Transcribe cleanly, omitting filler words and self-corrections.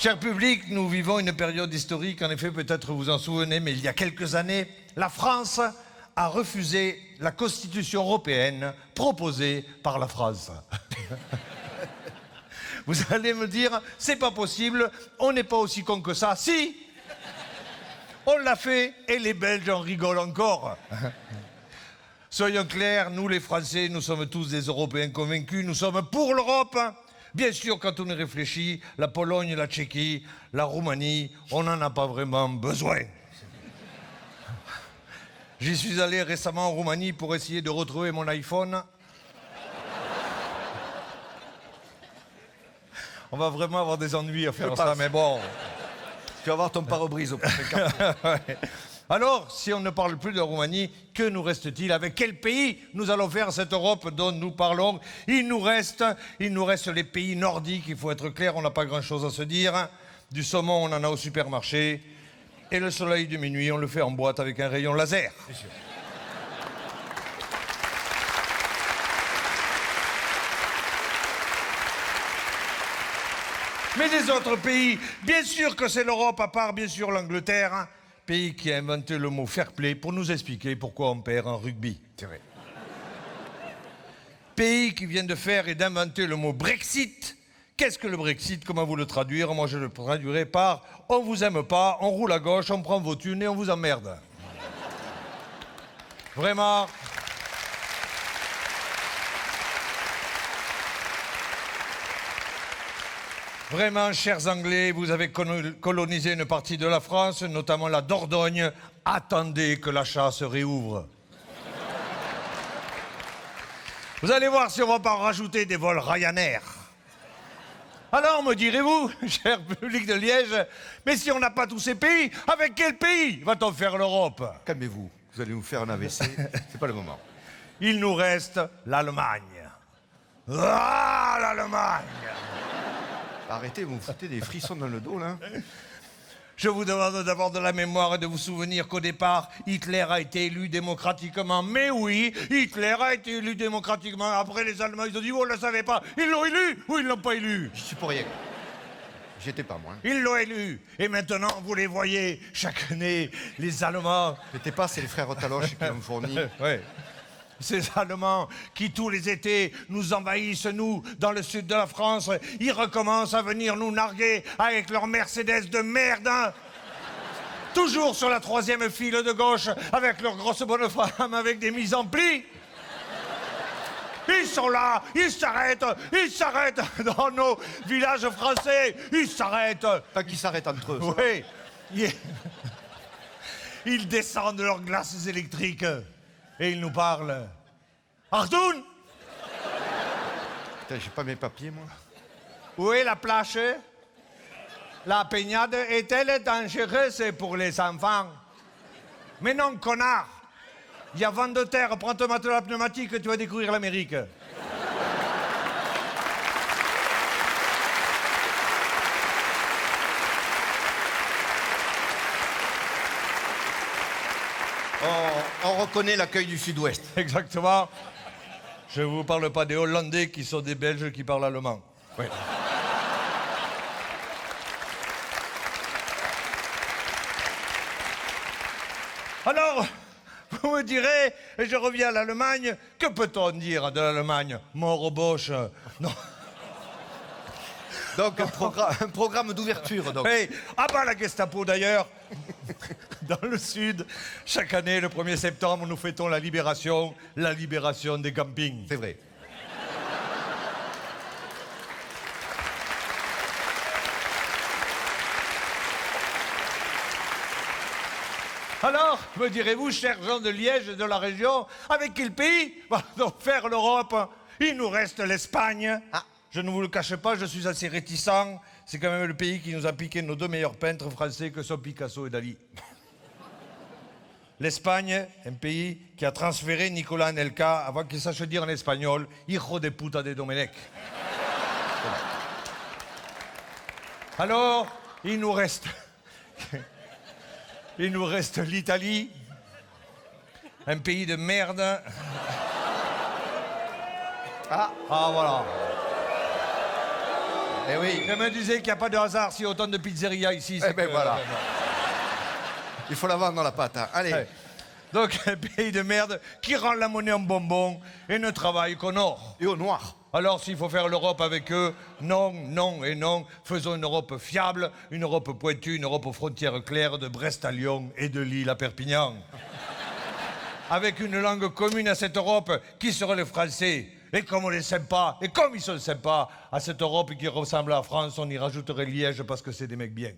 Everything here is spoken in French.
Cher public, nous vivons une période historique, en effet, peut-être vous en souvenez, mais il y a quelques années, la France a refusé la Constitution européenne proposée par la France. Vous allez me dire, c'est pas possible, on n'est pas aussi con que ça. Si, on l'a fait et les Belges en rigolent encore. Soyons clairs, nous les Français, nous sommes tous des Européens convaincus, nous sommes pour l'Europe. Bien sûr, quand on y réfléchit, la Pologne, la Tchéquie, la Roumanie, on n'en a pas vraiment besoin. J'y suis allé récemment en Roumanie pour essayer de retrouver mon iPhone. On va vraiment avoir des ennuis à faire ça, mais bon. Tu vas avoir ton pare-brise au prochain quartier. Ouais. Alors, si on ne parle plus de Roumanie, que nous reste-t-il? Avec quel pays nous allons faire cette Europe dont nous parlons? Il nous reste les pays nordiques, il faut être clair, on n'a pas grand-chose à se dire. Du saumon, on en a au supermarché. Et le soleil de minuit, on le fait en boîte avec un rayon laser. Bien sûr. Mais les autres pays, bien sûr que c'est l'Europe, à part bien sûr l'Angleterre, hein, pays qui a inventé le mot fair play pour nous expliquer pourquoi on perd en rugby. C'est vrai. Pays qui vient de faire et d'inventer le mot Brexit. Qu'est-ce que le Brexit? Comment vous le traduire? Moi, je le traduirais par « on vous aime pas, on roule à gauche, on prend vos thunes et on vous emmerde ». Vraiment. Vraiment, chers Anglais, vous avez colonisé une partie de la France, notamment la Dordogne. Attendez que la chasse réouvre. Vous allez voir si on va pas en rajouter des vols Ryanair. Alors, me direz-vous, cher public de Liège, mais si on n'a pas tous ces pays, avec quel pays va-t-on faire l'Europe? Calmez-vous, vous allez nous faire un AVC, c'est pas le moment. Il nous reste l'Allemagne. Ah, l'Allemagne! Arrêtez, vous me foutez des frissons dans le dos, là. Je vous demande d'avoir de la mémoire et de vous souvenir qu'au départ, Hitler a été élu démocratiquement. Mais oui, Hitler a été élu démocratiquement. Après, les Allemands, ils ont dit, oh, on ne le savait pas. Ils l'ont élu ou ils ne l'ont pas élu? Je suis pour rien. J'étais pas, moi. Ils l'ont élu. Et maintenant, vous les voyez, chaque année, les Allemands... J'étais pas, c'est les frères Otaloche qui l'ont fourni. Ouais. Ces Allemands qui, tous les étés, nous envahissent, nous, dans le sud de la France, ils recommencent à venir nous narguer avec leur Mercedes de merde, hein. Toujours sur la troisième file de gauche, avec leurs grosses bonnes femmes, avec des mises en plis. Ils sont là, ils s'arrêtent dans nos villages français, ils s'arrêtent. Tant qu'ils s'arrêtent entre eux. Oui. Ils descendent de leurs glaces électriques. Et il nous parle. Artoun! Putain, j'ai pas mes papiers, moi. Où est la plage? La baignade est-elle dangereuse pour les enfants? Mais non, connard! Il y a vent de terre, prends ton matelas pneumatique et tu vas découvrir l'Amérique. On reconnaît l'accueil du Sud-Ouest. Exactement. Je ne vous parle pas des Hollandais qui sont des Belges qui parlent allemand. Oui. Alors, vous me direz, et je reviens à l'Allemagne, que peut-on dire de l'Allemagne? Mort aux Boches. Non. Donc, un programme d'ouverture, donc. Hey, à bas la Gestapo d'ailleurs. Dans le sud, chaque année, le 1er septembre, nous fêtons la libération des campings. C'est vrai. Alors, me direz-vous, chers gens de Liège et de la région, avec quel pays va-t-on faire l'Europe? Il nous reste l'Espagne. Ah. Je ne vous le cache pas, je suis assez réticent. C'est quand même le pays qui nous a piqué nos deux meilleurs peintres français que sont Picasso et Dali. L'Espagne, un pays qui a transféré Nicolas Anelka avant qu'il sache dire en espagnol « Hijo de puta de Domenech ». Alors, il nous reste l'Italie, un pays de merde. Ah, voilà. Eh oui. Je me disais qu'il n'y a pas de hasard s'il y a autant de pizzerias ici. Eh ben voilà. Il faut la vendre dans la pâte. Hein. Allez. Ouais. Donc, un pays de merde qui rend la monnaie en bonbon et ne travaille qu'au nord. Et au noir. Alors, s'il faut faire l'Europe avec eux, non, non et non. Faisons une Europe fiable, une Europe pointue, une Europe aux frontières claires de Brest à Lyon et de Lille à Perpignan. Avec une langue commune à cette Europe qui serait le français. Et comme on est sympa, et comme ils sont sympas, à cette Europe qui ressemble à la France, on y rajouterait Liège parce que c'est des mecs bien.